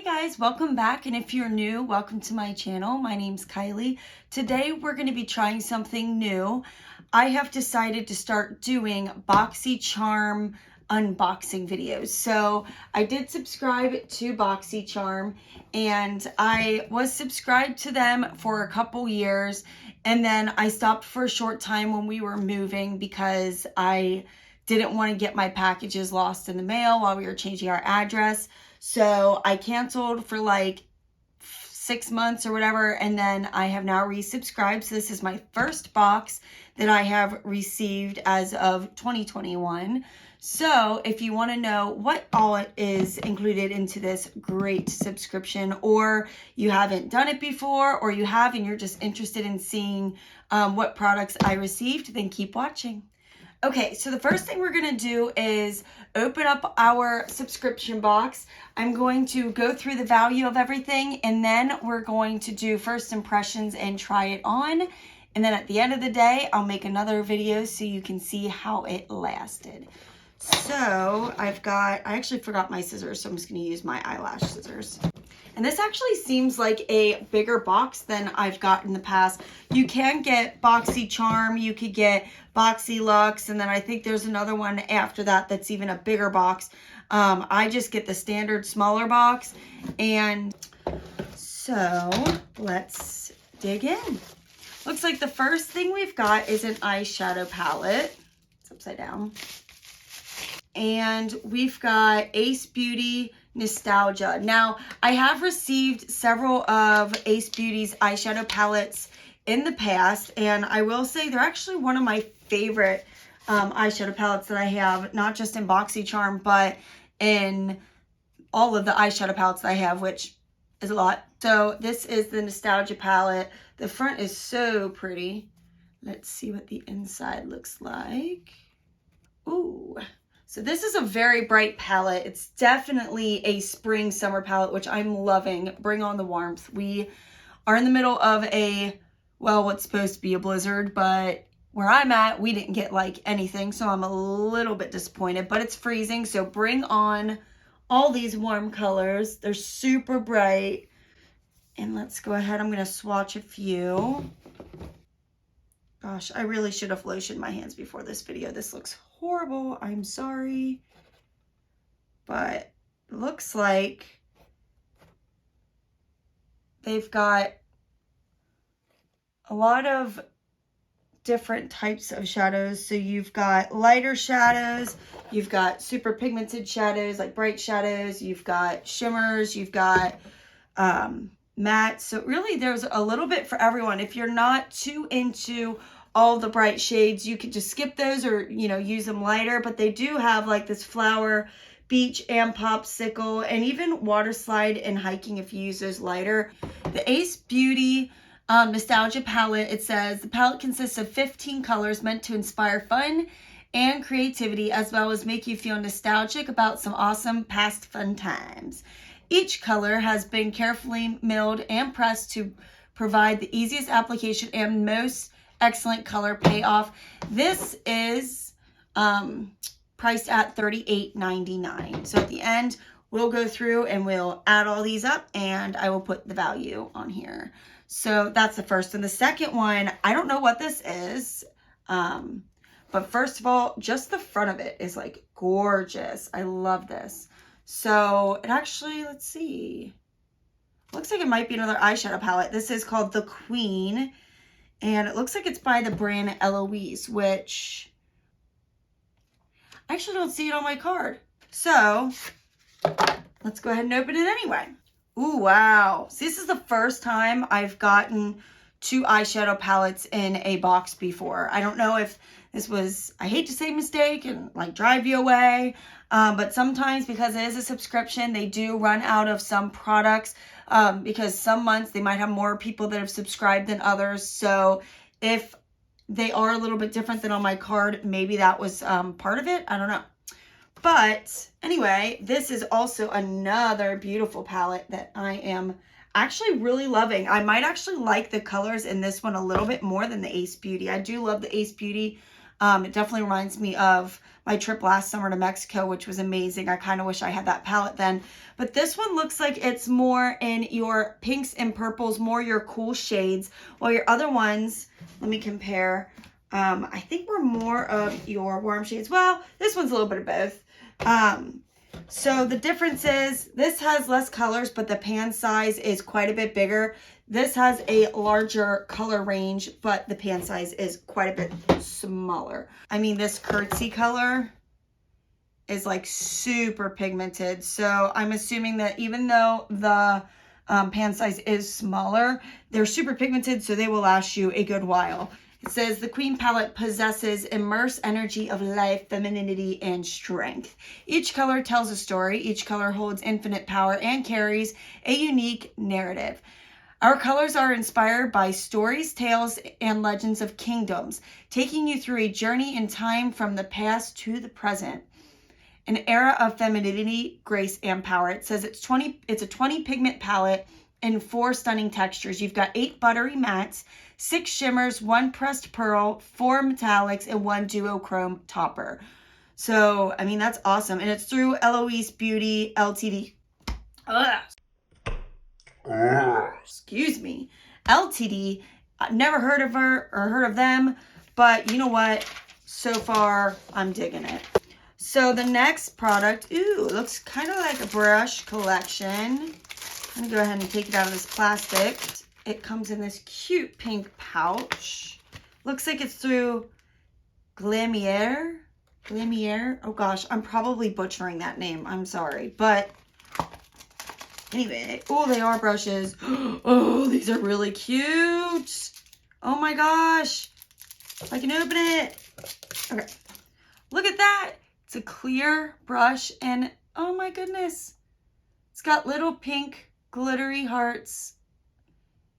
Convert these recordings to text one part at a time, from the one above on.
Hey guys, welcome back, and if you're new, welcome to my channel. My name's Kylie. Today we're going to be trying something new. I have decided to start doing Boxycharm unboxing videos. So I did subscribe to Boxycharm, and I was subscribed to them for a couple years, and then I stopped for a short time when we were moving because I didn't want to get my packages lost in the mail while we were changing our address. So I canceled for like 6 months or whatever, and then I have now resubscribed. So this is my first box that I have received as of 2021. So if you want to know what all it is included into this great subscription, or you haven't done it before, or you have and you're just interested in seeing what products I received, then keep watching. Okay, so the first thing we're going to do is open up our subscription box. I'm going to go through the value of everything, and then we're going to do first impressions and try it on. And then at the end of the day, I'll make another video so you can see how it lasted. So I actually forgot my scissors, so I'm just going to use my eyelash scissors. And this actually seems like a bigger box than I've got in the past. You can get Boxycharm, you could get Luxe, and then I think there's another one after that that's even a bigger box. I just get the standard smaller box. And so let's dig in. Looks like the first thing we've got is an eyeshadow palette. It's upside down. And we've got Ace Beauty Nostalgia. Now, I have received several of Ace Beauty's eyeshadow palettes in the past, and I will say they're actually one of my favorite eyeshadow palettes that I have, not just in Boxycharm, but in all of the eyeshadow palettes that I have, which is a lot. So this is the Nostalgia palette. The front is so pretty. Let's see what the inside looks like. Ooh. So this is a very bright palette. It's definitely a spring summer palette, which I'm loving. Bring on the warmth. We are in the middle of what's supposed to be a blizzard, but where I'm at, we didn't get like anything. So I'm a little bit disappointed, but it's freezing. So bring on all these warm colors. They're super bright. And let's go ahead. I'm going to swatch a few. Gosh, I really should have lotioned my hands before this video. This looks horrible. I'm sorry. But it looks like they've got a lot of different types of shadows. So you've got lighter shadows, you've got super pigmented shadows, like bright shadows, you've got shimmers, you've got matte. So really there's a little bit for everyone. If you're not too into all the bright shades, you could just skip those, or use them lighter. But they do have like this flower, beach, and popsicle, and even water slide and hiking if you use those lighter. The Ace Beauty Nostalgia palette, it says the palette consists of 15 colors meant to inspire fun and creativity, as well as make you feel nostalgic about some awesome past fun times. Each color has been carefully milled and pressed to provide the easiest application and most excellent color payoff. This is priced at $38.99. So at the end, we'll go through and we'll add all these up, and I will put the value on here. So that's the first. And the second one, I don't know what this is. But first of all, just the front of it is like gorgeous. I love this. So it actually, let's see. Looks like it might be another eyeshadow palette. This is called The Queen. And it looks like it's by the brand Eloise, which I actually don't see it on my card. So let's go ahead and open it anyway. Ooh, wow. So this is the first time I've gotten 2 eyeshadow palettes in a box before. I don't know if this was, I hate to say mistake and like drive you away, but sometimes because it is a subscription, they do run out of some products because some months they might have more people that have subscribed than others. So if they are a little bit different than on my card, maybe that was part of it. I don't know. But anyway, this is also another beautiful palette that I am actually really loving. I might actually like the colors in this one a little bit more than the Ace Beauty. I do love the Ace Beauty It definitely reminds me of my trip last summer to Mexico, which was amazing. I kind of wish I had that palette then. But this one looks like it's more in your pinks and purples, more your cool shades, while your other ones, let me compare, I think were more of your warm shades. Well, this one's a little bit of both. So the difference is this has less colors, but the pan size is quite a bit bigger. This has a larger color range, but the pan size is quite a bit smaller. I mean, this curtsy color is like super pigmented. So I'm assuming that even though the pan size is smaller, they're super pigmented, so they will last you a good while. It says the Queen palette possesses immense energy of life, femininity, and strength. Each color tells a story. Each color holds infinite power and carries a unique narrative. Our colors are inspired by stories, tales, and legends of kingdoms, taking you through a journey in time from the past to the present. An era of femininity, grace, and power. It says it's a 20 pigment palette in 4 stunning textures. You've got 8 buttery mattes, 6 shimmers, 1 pressed pearl, 4 metallics, and 1 duochrome topper. So, I mean, that's awesome. And it's through Eloise Beauty Ltd. Excuse me. Ltd. I've never heard of her or heard of them, but you know what? So far, I'm digging it. So the next product, ooh, looks kind of like a brush collection. I'm going to go ahead and take it out of this plastic. It comes in this cute pink pouch. Looks like it's through Glamierre. Glamierre. Oh gosh, I'm probably butchering that name. I'm sorry. But anyway, oh, they are brushes. Oh, these are really cute. Oh my gosh. If I can open it. Okay. Look at that. It's a clear brush and oh my goodness. It's got little pink glittery hearts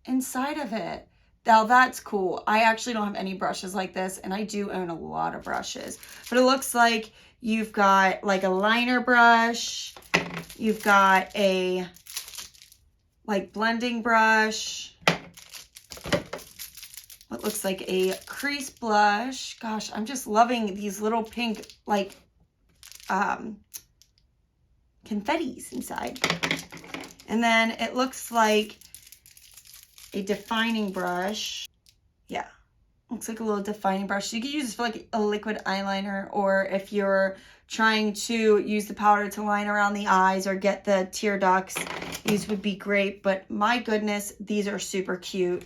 inside of it. Now that's cool. I actually don't have any brushes like this, and I do own a lot of brushes. But it looks like you've got like a liner brush. You've got a like blending brush. What looks like a crease blush. Gosh, I'm just loving these little pink like confettis inside. And then it looks like a defining brush. Yeah, looks like a little defining brush. So you can use this for like a liquid eyeliner, or if you're trying to use the powder to line around the eyes or get the tear ducts, these would be great. But my goodness, these are super cute.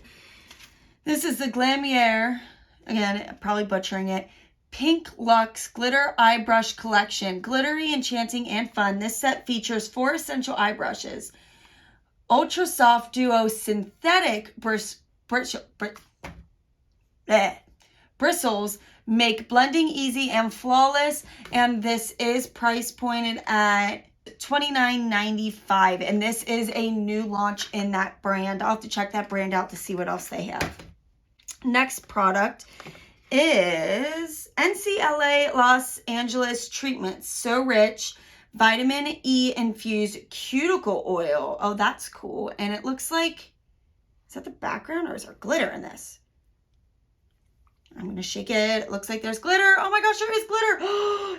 This is the Glamierre, again, probably butchering it, Pink Luxe Glitter Eye Brush Collection. Glittery, enchanting, and fun. This set features 4 essential eye brushes. Ultra Soft Duo Synthetic bristles make blending easy and flawless. And this is price pointed at $29.95. And this is a new launch in that brand. I'll have to check that brand out to see what else they have. Next product is NCLA Los Angeles Treatments. So Rich Vitamin E Infused Cuticle Oil. Oh, that's cool. And it looks like, is that the background or is there glitter in this? I'm going to shake it. It looks like there's glitter. Oh my gosh, there is glitter.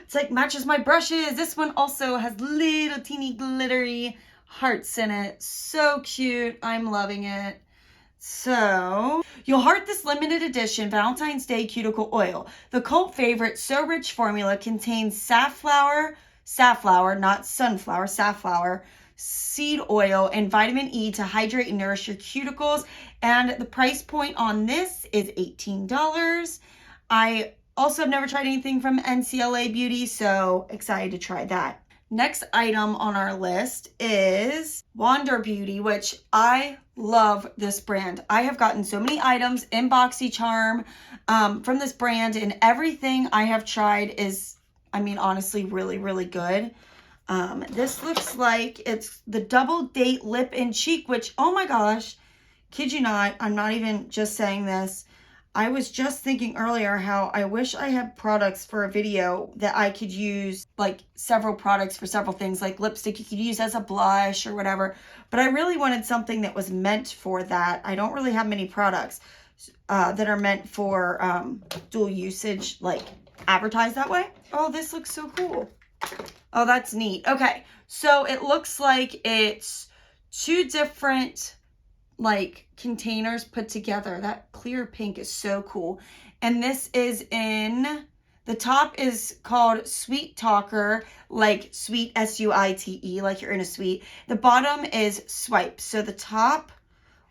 It's like matches my brushes. This one also has little teeny glittery hearts in it. So cute. I'm loving it. So, you'll heart this limited edition Valentine's Day Cuticle Oil. The cult favorite So Rich formula contains safflower, not sunflower, safflower, seed oil, and vitamin E to hydrate and nourish your cuticles. And the price point on this is $18. I also have never tried anything from NCLA Beauty, so excited to try that. Next item on our list is Wander Beauty, which I love this brand. I have gotten so many items in Boxycharm from this brand, and everything I have tried is, I mean, honestly, really, really good. This looks like it's the Double Date Lip and Cheek, which, oh my gosh, kid you not, I'm not even just saying this. I was just thinking earlier how I wish I had products for a video that I could use, like several products for several things, like lipstick you could use as a blush or whatever. But I really wanted something that was meant for that. I don't really have many products. that are meant for dual usage, like advertised that way. Oh, this looks so cool. Oh, that's neat. Okay, so it looks like it's 2 different like containers put together. That clear pink is so cool. And this is in, the top is called Sweet Talker, like sweet, S-U-I-T-E, like you're in a suite. The bottom is Swipe. So the top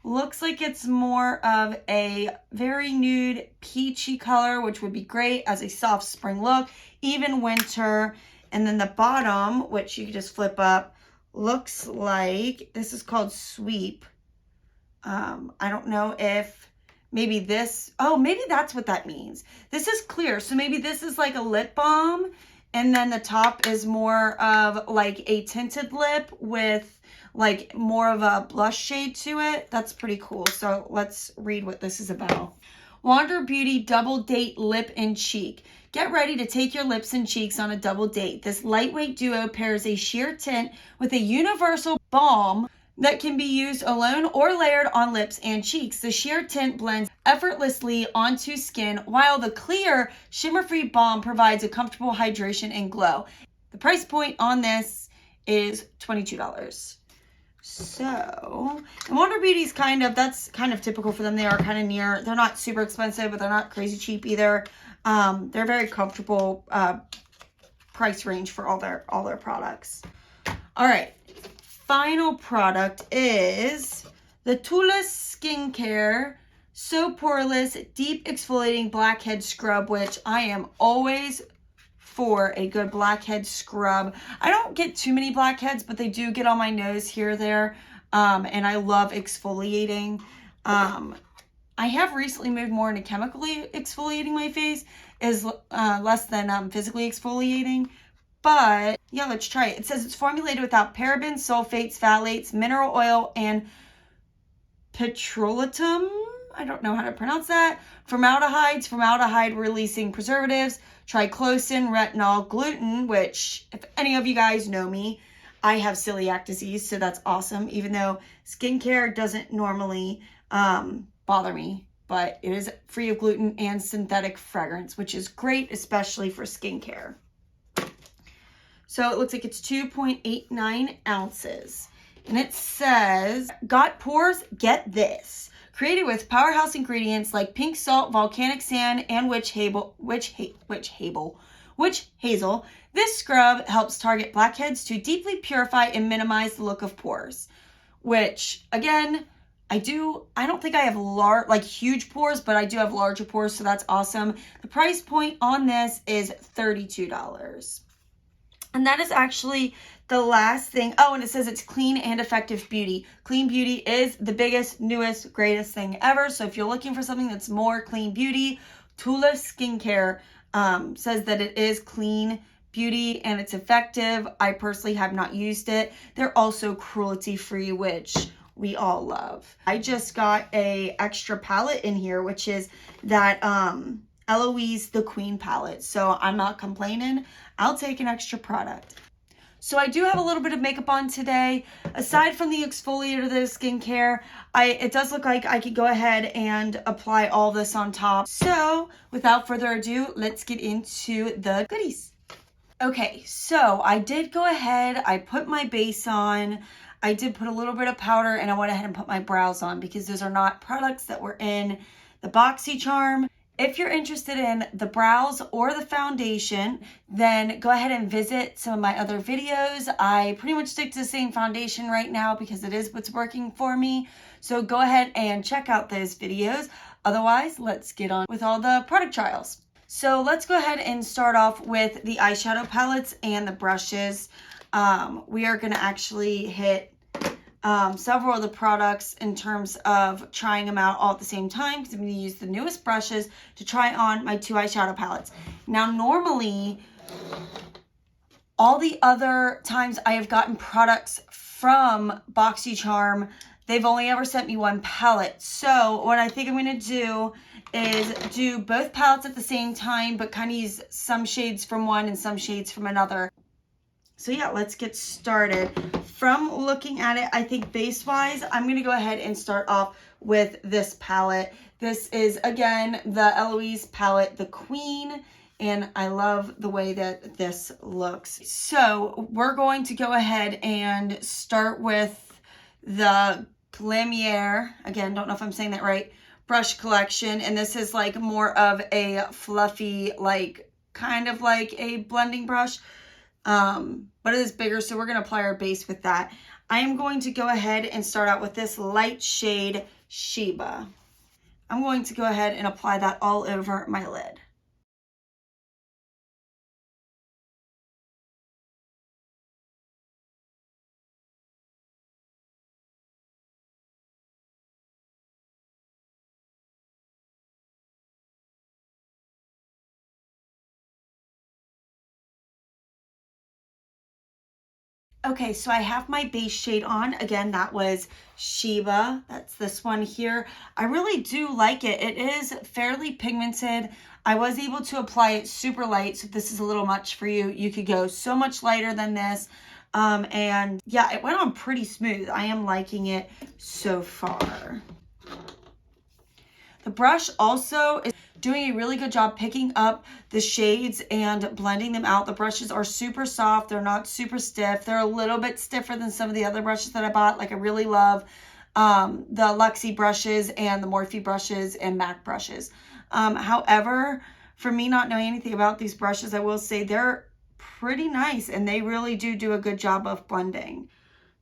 looks like it's more of a very nude peachy color, which would be great as a soft spring look, even winter. And then the bottom, which you can just flip up, looks like, this is called Sweep. I don't know if maybe this, oh, maybe that's what that means. This is clear. So maybe this is like a lip balm. And then the top is more of like a tinted lip with like more of a blush shade to it. That's pretty cool. So let's read what this is about. Wander Beauty Double Date Lip and Cheek. Get ready to take your lips and cheeks on a double date. This lightweight duo pairs a sheer tint with a universal balm that can be used alone or layered on lips and cheeks. The sheer tint blends effortlessly onto skin, while the clear, shimmer-free balm provides a comfortable hydration and glow. The price point on this is $22. So, and Wander Beauty's that's kind of typical for them. They are kind of near, they're not super expensive, but they're not crazy cheap either. They're very comfortable price range for all their products. All right. Final product is the Tula Skincare So Poreless Deep Exfoliating Blackhead Scrub, which I am always for a good blackhead scrub. I don't get too many blackheads, but they do get on my nose here or there, and I love exfoliating. I have recently moved more into chemically exfoliating my face, less than physically exfoliating. But yeah, let's try it. It says it's formulated without parabens, sulfates, phthalates, mineral oil, and petrolatum. I don't know how to pronounce that. Formaldehydes, formaldehyde-releasing preservatives, triclosan, retinol, gluten, which, if any of you guys know me, I have celiac disease, so that's awesome. Even though skincare doesn't normally bother me, but it is free of gluten and synthetic fragrance, which is great, especially for skincare. So it looks like it's 2.89 ounces. And it says, got pores? Get this. Created with powerhouse ingredients like pink salt, volcanic sand, and witch hazel, this scrub helps target blackheads to deeply purify and minimize the look of pores. Which, again, I don't think I have huge pores, but I do have larger pores, so that's awesome. The price point on this is $32. And that is actually the last thing. Oh, and it says it's clean and effective beauty. Clean beauty is the biggest, newest, greatest thing ever. So if you're looking for something that's more clean beauty, Tula Skincare says that it is clean beauty and it's effective. I personally have not used it. They're also cruelty-free, which we all love. I just got a extra palette in here, which is that Eloise the Queen palette. So I'm not complaining. I'll take an extra product. So I do have a little bit of makeup on today. Aside from the exfoliator, the skincare, it does look like I could go ahead and apply all this on top. So without further ado, let's get into the goodies. Okay, so I did go ahead, I put my base on. I did put a little bit of powder and I went ahead and put my brows on because those are not products that were in the Boxycharm. If you're interested in the brows or the foundation, then go ahead and visit some of my other videos. I pretty much stick to the same foundation right now because it is what's working for me. So go ahead and check out those videos. Otherwise, let's get on with all the product trials. So let's go ahead and start off with the eyeshadow palettes and the brushes. We are going to actually hit several of the products in terms of trying them out all at the same time because I'm going to use the newest brushes to try on my 2 eyeshadow palettes. Now, normally, all the other times I have gotten products from Boxycharm, they've only ever sent me 1 palette. So what I think I'm going to do is do both palettes at the same time, but kind of use some shades from one and some shades from another. So yeah, let's get started. From looking at it, I think base-wise, I'm going to go ahead and start off with this palette. This is, again, the Eloise palette, the Queen, and I love the way that this looks. So we're going to go ahead and start with the Glamierre, again, don't know if I'm saying that right, brush collection. And this is like more of a fluffy, like kind of like a blending brush. But it is bigger, so we're going to apply our base with that. I am going to go ahead and start out with this light shade Sheba. I'm going to go ahead and apply that all over my lid. Okay, so I have my base shade on. Again, that was Sheba. That's this one here. I really do like it. It is fairly pigmented. I was able to apply it super light, so if this is a little much for you, you could go so much lighter than this. And yeah, it went on pretty smooth. I am liking it so far. The brush also is doing a really good job picking up the shades and blending them out. The brushes are super soft. They're not super stiff. They're a little bit stiffer than some of the other brushes that I bought. Like I really love the Luxe brushes and the Morphe brushes and MAC brushes. However, for me not knowing anything about these brushes, I will say they're pretty nice and they really do a good job of blending.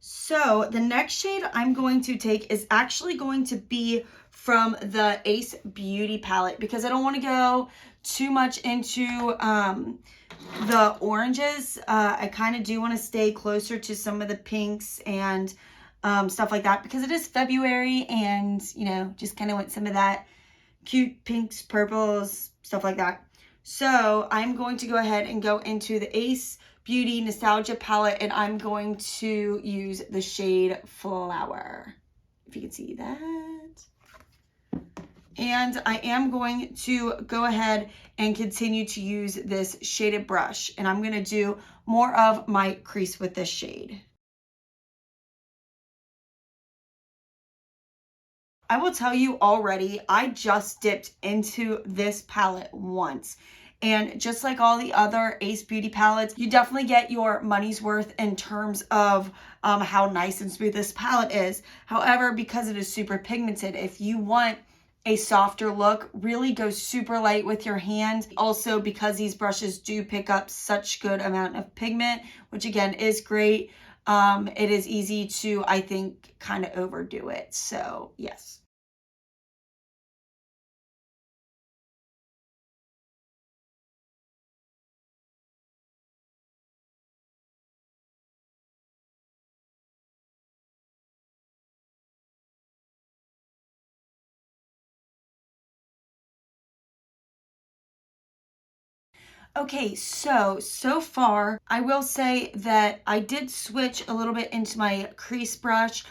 So the next shade I'm going to take is actually going to be from the Beauty palette because I don't want to go too much into the oranges. I kind of do want to stay closer to some of the pinks and stuff like that because it is February and, you know, just kind of want some of that cute pinks, purples, stuff like that. So I'm going to go ahead and go into the Beauty Nostalgia palette and I'm going to use the shade Flower, if you can see that. And I am going to go ahead and continue to use this shaded brush and I'm going to do more of my crease with this shade. I will tell you already, I just dipped into this palette once. And just like all the other Beauty palettes, you definitely get your money's worth in terms of how nice and smooth this palette is. However, because it is super pigmented, if you want a softer look, really go super light with your hand. Also, because these brushes do pick up such good amount of pigment, which again is great, it is easy to, I think, kind of overdo it. So yes. Okay, so far, I will say that I did switch a little bit into my crease brush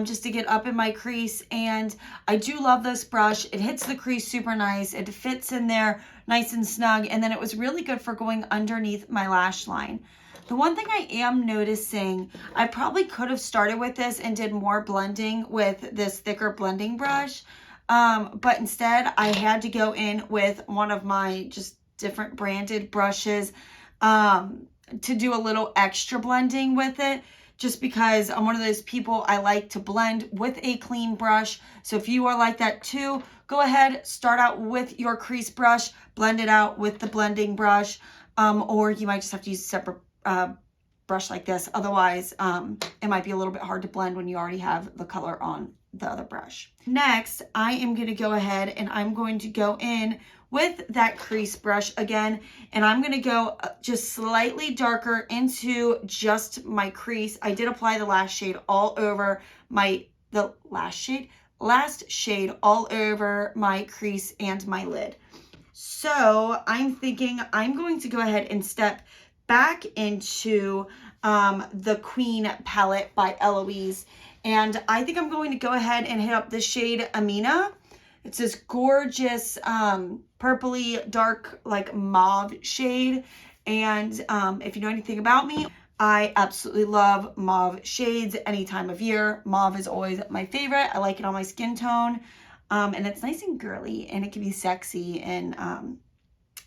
just to get up in my crease, and I do love this brush. It hits the crease super nice. It fits in there nice and snug, and then it was really good for going underneath my lash line. The one thing I am noticing, I probably could have started with this and did more blending with this thicker blending brush, but instead I had to go in with one of my just different branded brushes to do a little extra blending with it, just because I'm one of those people, I like to blend with a clean brush. So if you are like that too, go ahead, start out with your crease brush, blend it out with the blending brush, or you might just have to use a separate brush like this. Otherwise, it might be a little bit hard to blend when you already have the color on the other brush. Next, I am going to go ahead and I'm going to go in with that crease brush again, and I'm going to go just slightly darker into just my crease. I did apply the last shade all over last shade all over my crease and my lid. So I'm thinking I'm going to go ahead and step back into the Queen palette by Eloise, and I think I'm going to go ahead and hit up the shade Amina. It's this gorgeous purpley dark like mauve shade, and if you know anything about me, I absolutely love mauve shades any time of year. Mauve is always my favorite. I like it on my skin tone. And it's nice and girly, and it can be sexy, and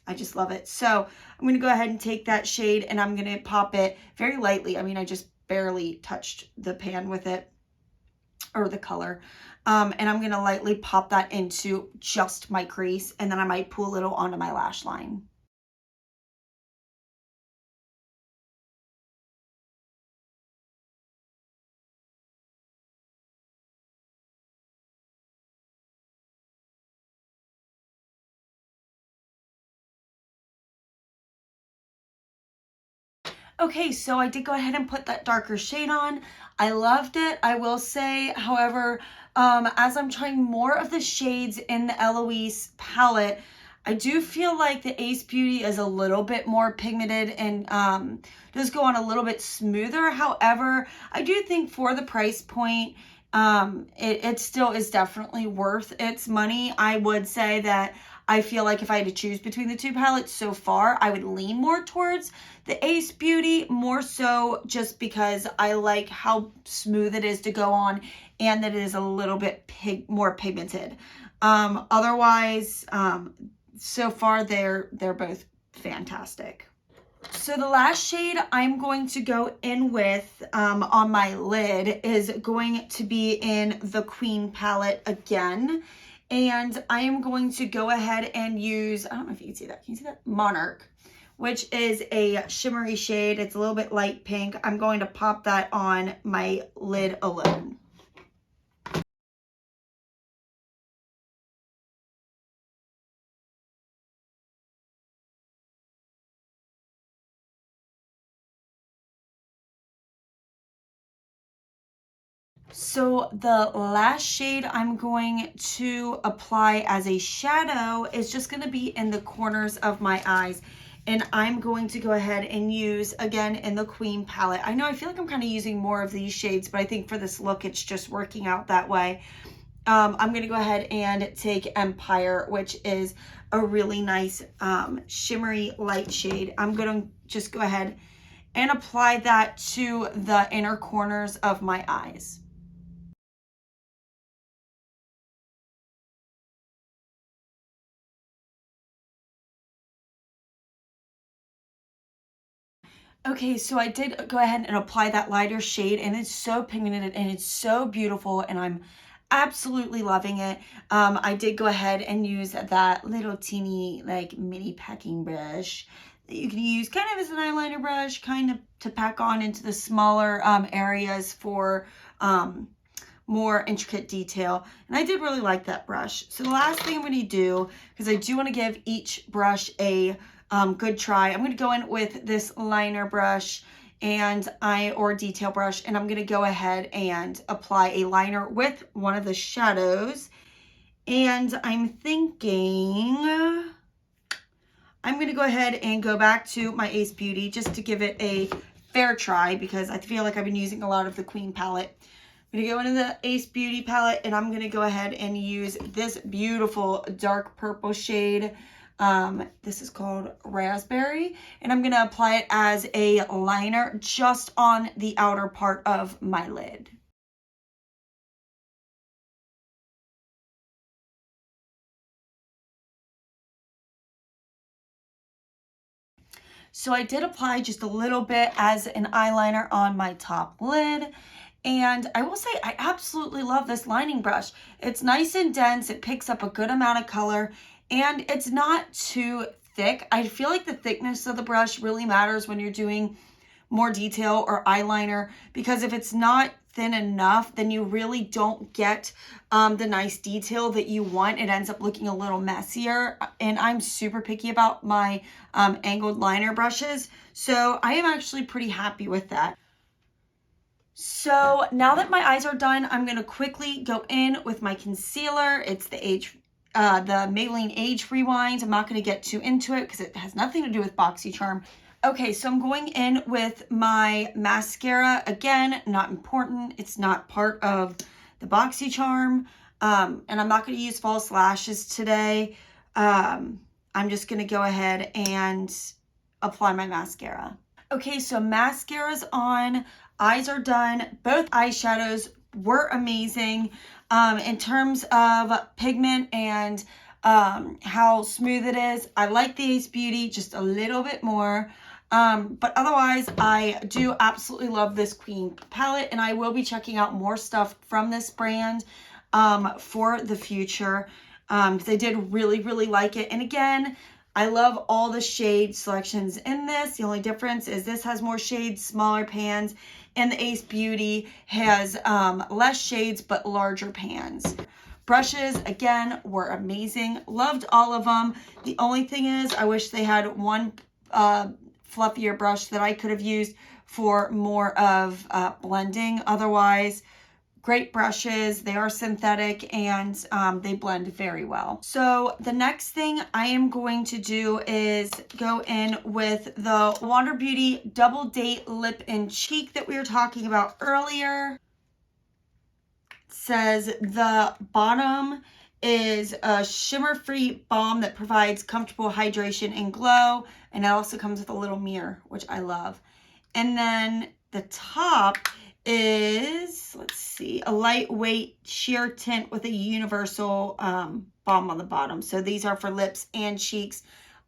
I just love it. So I'm going to go ahead and take that shade, and I'm going to pop it very lightly. I mean, I just barely touched the pan with it, or the color. And I'm going to lightly pop that into just my crease, and then I might pull a little onto my lash line. Okay, so I did go ahead and put that darker shade on. I loved it. I will say, however, as I'm trying more of the shades in the Eloise palette, I do feel like the Ace Beauty is a little bit more pigmented and does go on a little bit smoother. However, I do think for the price point, it still is definitely worth its money. I would say that I feel like if I had to choose between the two palettes so far, I would lean more towards the Ace Beauty, more so just because I like how smooth it is to go on and that it is a little bit more pigmented. Otherwise, so far they're both fantastic. So the last shade I'm going to go in with on my lid is going to be in the Queen palette again. And I am going to go ahead and use, I don't know if you can see that. Can you see that? Monarch, which is a shimmery shade. It's a little bit light pink. I'm going to pop that on my lid alone. So the last shade I'm going to apply as a shadow is just going to be in the corners of my eyes. And I'm going to go ahead and use, again, in the Queen palette. I know I feel like I'm kind of using more of these shades, but I think for this look, it's just working out that way. I'm going to go ahead and take Empire, which is a really nice shimmery light shade. I'm going to just go ahead and apply that to the inner corners of my eyes. Okay, so I did go ahead and apply that lighter shade, and it's so pigmented and it's so beautiful, and I'm absolutely loving it. I did go ahead and use that little teeny like mini packing brush that you can use kind of as an eyeliner brush, kind of to pack on into the smaller areas for more intricate detail. And I did really like that brush. So the last thing I'm going to do, because I do want to give each brush a good try, I'm going to go in with this liner brush or detail brush, and I'm going to go ahead and apply a liner with one of the shadows. And I'm thinking I'm going to go ahead and go back to my Ace Beauty just to give it a fair try, because I feel like I've been using a lot of the Queen palette. I'm going to go into the Ace Beauty palette, and I'm going to go ahead and use this beautiful dark purple shade. This is called Raspberry, and I'm going to apply it as a liner just on the outer part of my lid. So I did apply just a little bit as an eyeliner on my top lid. And I will say I absolutely love this lining brush. It's nice and dense. It picks up a good amount of color, and it's not too thick. I feel like the thickness of the brush really matters when you're doing more detail or eyeliner, because if it's not thin enough, then you really don't get the nice detail that you want. It ends up looking a little messier, and I'm super picky about my angled liner brushes, so I am actually pretty happy with that. So now that my eyes are done, I'm going to quickly go in with my concealer. It's the Maybelline Age Rewind. I'm not going to get too into it because it has nothing to do with Boxycharm. Okay, so I'm going in with my mascara. Again, not important. It's not part of the Boxycharm. And I'm not going to use false lashes today. I'm just going to go ahead and apply my mascara. Okay, so mascara's on, eyes are done. Both eyeshadows were amazing. In terms of pigment and how smooth it is, I like the Ace Beauty just a little bit more. But otherwise, I do absolutely love this Queen palette, and I will be checking out more stuff from this brand for the future, because I did really, really like it. And again, I love all the shade selections in this. The only difference is this has more shades, smaller pans, and the Ace Beauty has less shades but larger pans. Brushes, again, were amazing. Loved all of them. The only thing is I wish they had one fluffier brush that I could have used for more of blending. Otherwise, great brushes. They are synthetic and they blend very well. So the next thing I am going to do is go in with the Wander Beauty Double Date Lip and Cheek that we were talking about earlier. It says the bottom is a shimmer-free balm that provides comfortable hydration and glow. And it also comes with a little mirror, which I love. And then the top is, let's see, a lightweight sheer tint with a universal balm on the bottom. So these are for lips and cheeks.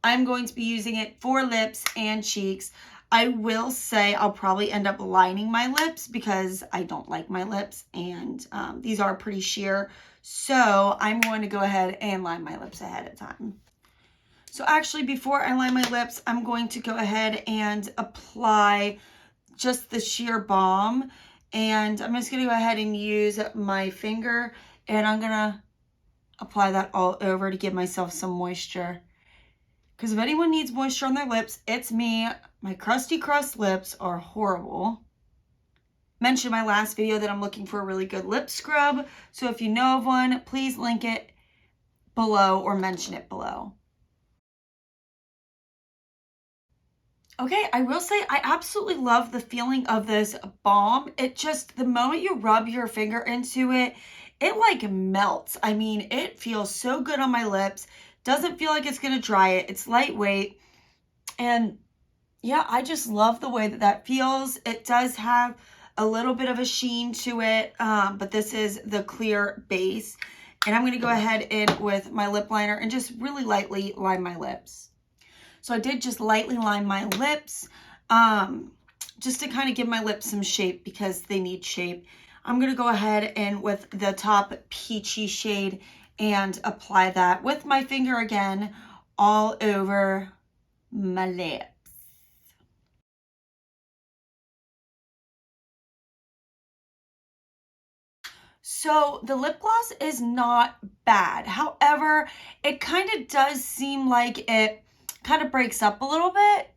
I'm going to be using it for lips and cheeks. I will say I'll probably end up lining my lips because I don't like my lips, and these are pretty sheer. So I'm going to go ahead and line my lips ahead of time. So actually, before I line my lips, I'm going to go ahead and apply just the sheer balm, and I'm just going to go ahead and use my finger, and I'm going to apply that all over to give myself some moisture. Because if anyone needs moisture on their lips, it's me. My crusty crust lips are horrible. Mentioned in my last video that I'm looking for a really good lip scrub, so if you know of one, please link it below or mention it below. Okay, I will say I absolutely love the feeling of this balm. It just, the moment you rub your finger into it, it like melts. I mean, it feels so good on my lips. Doesn't feel like it's going to dry it. It's lightweight. And yeah, I just love the way that that feels. It does have a little bit of a sheen to it, but this is the clear base. And I'm going to go ahead in with my lip liner and just really lightly line my lips. So I did just lightly line my lips, just to kind of give my lips some shape because they need shape. I'm going to go ahead and with the top peachy shade and apply that with my finger again all over my lips. So the lip gloss is not bad. However, it kind of does seem like it kind of breaks up a little bit.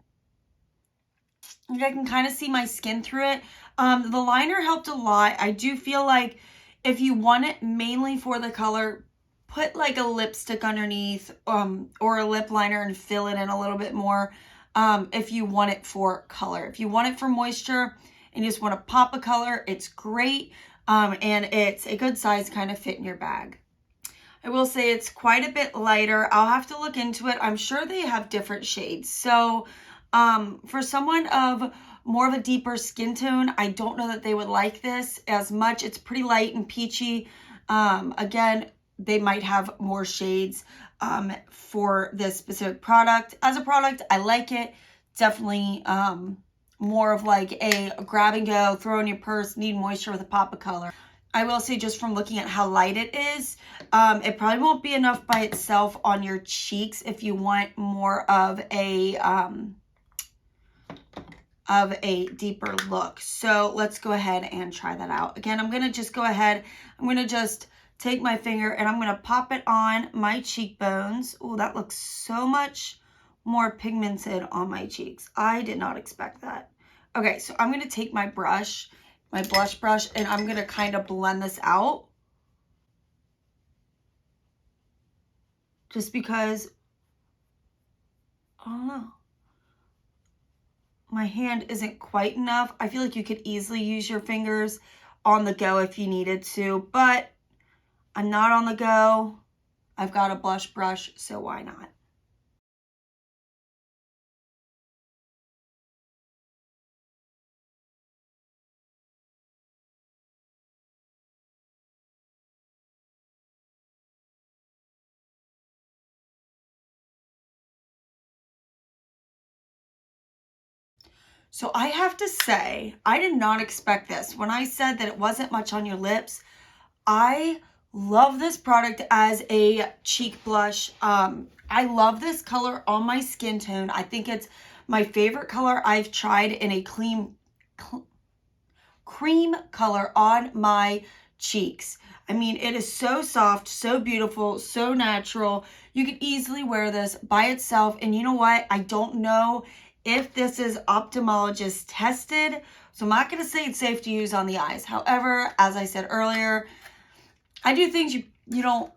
Like I can kind of see my skin through it. The liner helped a lot. I do feel like if you want it mainly for the color, put like a lipstick underneath or a lip liner and fill it in a little bit more if you want it for color. If you want it for moisture and you just want to pop a color, it's great. And it's a good size kind of fit in your bag. I will say it's quite a bit lighter. I'll have to look into it. I'm sure they have different shades. So for someone of more of a deeper skin tone, I don't know that they would like this as much. It's pretty light and peachy. Again, they might have more shades for this specific product. As a product, I like it. Definitely more of like a grab and go, throw in your purse, need moisture with a pop of color. I will say just from looking at how light it is, it probably won't be enough by itself on your cheeks if you want more of a deeper look. So let's go ahead and try that out. Again, I'm going to just go ahead. I'm going to just take my finger and I'm going to pop it on my cheekbones. Oh, that looks so much more pigmented on my cheeks. I did not expect that. Okay, so I'm going to take my brush, my blush brush, and I'm going to kind of blend this out. Just because, I don't know, my hand isn't quite enough. I feel like you could easily use your fingers on the go if you needed to, but I'm not on the go. I've got a blush brush, so why not? So I have to say, I did not expect this. When I said that it wasn't much on your lips, I love this product as a cheek blush. I love this color on my skin tone. I think it's my favorite color I've tried in a cream color on my cheeks. I mean, it is so soft, so beautiful, so natural. You could easily wear this by itself. And you know what? I don't know if this is ophthalmologist tested, so I'm not going to say it's safe to use on the eyes. However, as I said earlier, I do things you don't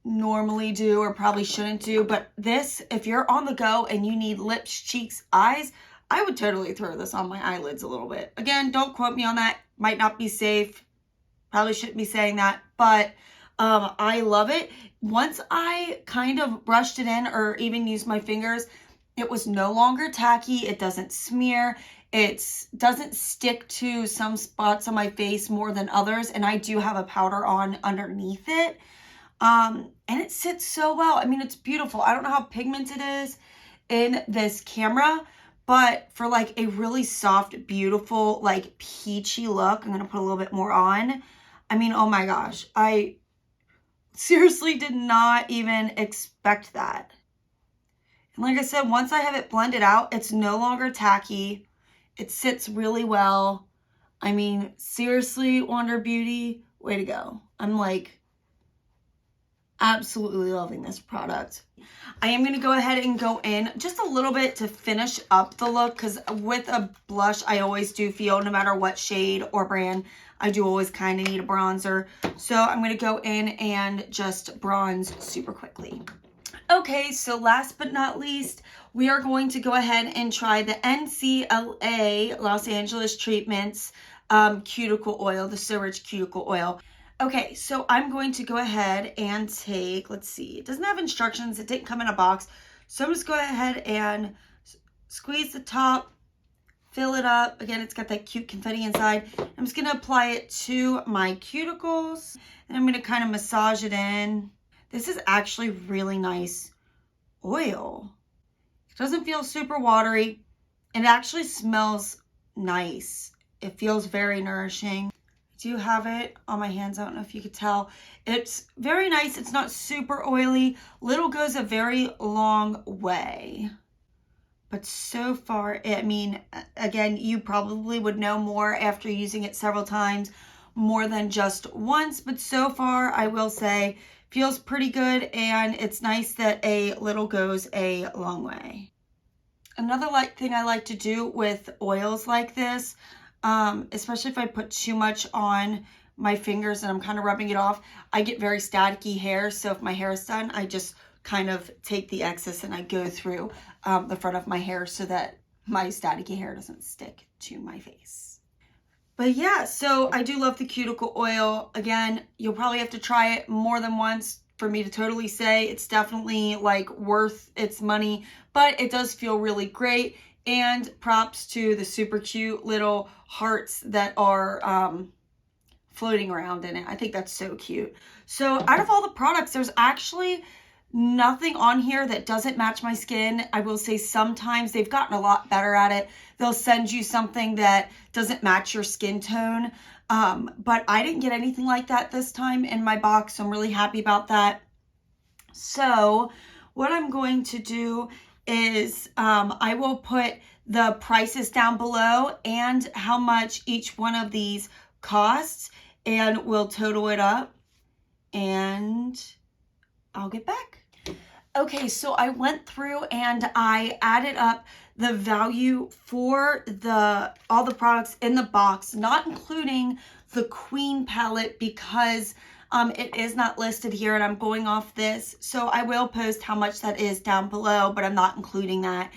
normally do or probably shouldn't do, but this, if you're on the go and you need lips, cheeks, eyes, I would totally throw this on my eyelids a little bit. Again, don't quote me on that. Might not be safe. Probably shouldn't be saying that, but I love it. Once I kind of brushed it in or even used my fingers, it was no longer tacky. It doesn't smear. It doesn't stick to some spots on my face more than others. And I do have a powder on underneath it. And it sits so well. I mean, it's beautiful. I don't know how pigmented it is in this camera, but for like a really soft, beautiful, like peachy look, I'm going to put a little bit more on. I mean, oh my gosh, I seriously did not even expect that. And like I said, once I have it blended out, it's no longer tacky. It sits really well. I mean, seriously, Wonder Beauty, way to go. I'm like absolutely loving this product. I am going to go ahead and go in just a little bit to finish up the look, because with a blush, I always do feel, no matter what shade or brand, I do always kind of need a bronzer. So I'm going to go in and just bronze super quickly. Okay, so last but not least, we are going to go ahead and try the NCLA Los Angeles Treatments Cuticle Oil, the So Rich Cuticle Oil. Okay, so I'm going to go ahead and take, let's see, it doesn't have instructions, it didn't come in a box. So I'm just going ahead and squeeze the top, fill it up. Again, it's got that cute confetti inside. I'm just going to apply it to my cuticles, and I'm going to kind of massage it in. This is actually really nice oil. It doesn't feel super watery, and it actually smells nice. It feels very nourishing. I do have it on my hands. I don't know if you could tell. It's very nice. It's not super oily. Little goes a very long way. But so far, I mean, again, you probably would know more after using it several times, more than just once. But so far, I will say, feels pretty good, and it's nice that a little goes a long way. Another thing I like to do with oils like this, especially if I put too much on my fingers and I'm kind of rubbing it off, I get very staticky hair. So if my hair is done, I just kind of take the excess and I go through the front of my hair so that my staticky hair doesn't stick to my face. But yeah, so I do love the cuticle oil. Again, you'll probably have to try it more than once for me to totally say it's definitely like worth its money, but it does feel really great. And props to the super cute little hearts that are floating around in it. I think that's so cute. So out of all the products, there's actually nothing on here that doesn't match my skin. I will say sometimes they've gotten a lot better at it. They'll send you something that doesn't match your skin tone. But I didn't get anything like that this time in my box, so I'm really happy about that. So what I'm going to do is I will put the prices down below and how much each one of these costs, and we'll total it up and I'll get back. Okay, so I went through and I added up the value for all the products in the box, not including the Queen palette because it is not listed here and I'm going off this. So I will post how much that is down below, but I'm not including that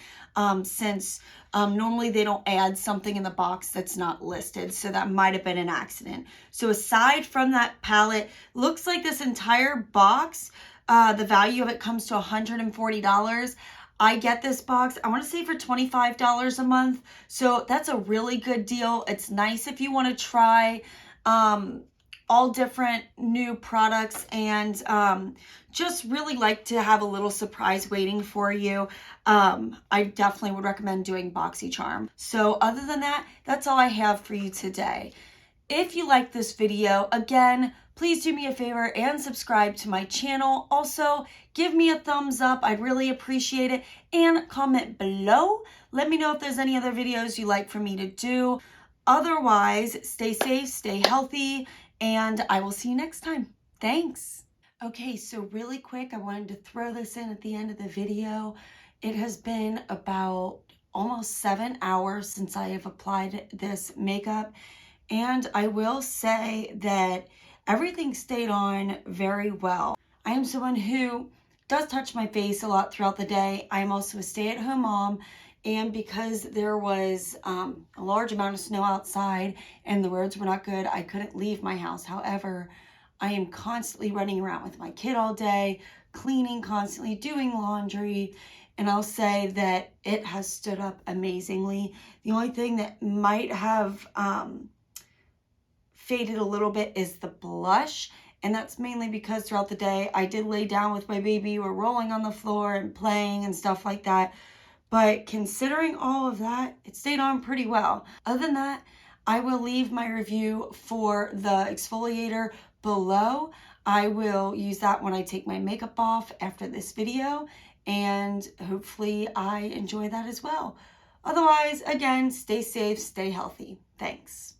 since normally they don't add something in the box that's not listed. So that might have been an accident. So aside from that palette, looks like this entire box, the value of it comes to $140. I get this box, I want to say for $25 a month. So that's a really good deal. It's nice if you want to try all different new products, and just really like to have a little surprise waiting for you. I definitely would recommend doing Boxycharm. So other than that, that's all I have for you today. If you like this video, again, please do me a favor and subscribe to my channel. Also, give me a thumbs up. I'd really appreciate it. And comment below. Let me know if there's any other videos you'd like for me to do. Otherwise, stay safe, stay healthy, and I will see you next time. Thanks. Okay, so really quick, I wanted to throw this in at the end of the video. It has been about almost 7 hours since I have applied this makeup. And I will say that everything stayed on very well. I am someone who does touch my face a lot throughout the day. I am also a stay-at-home mom. And because there was a large amount of snow outside and the roads were not good, I couldn't leave my house. However, I am constantly running around with my kid all day, cleaning constantly, doing laundry. And I'll say that it has stood up amazingly. The only thing that might have faded a little bit is the blush, and that's mainly because throughout the day I did lay down with my baby. We're rolling on the floor and playing and stuff like that, but considering all of that, it stayed on pretty well. Other than that, I will leave my review for the exfoliator below. I will use that when I take my makeup off after this video, and hopefully I enjoy that as well. Otherwise, again, stay safe, stay healthy. Thanks.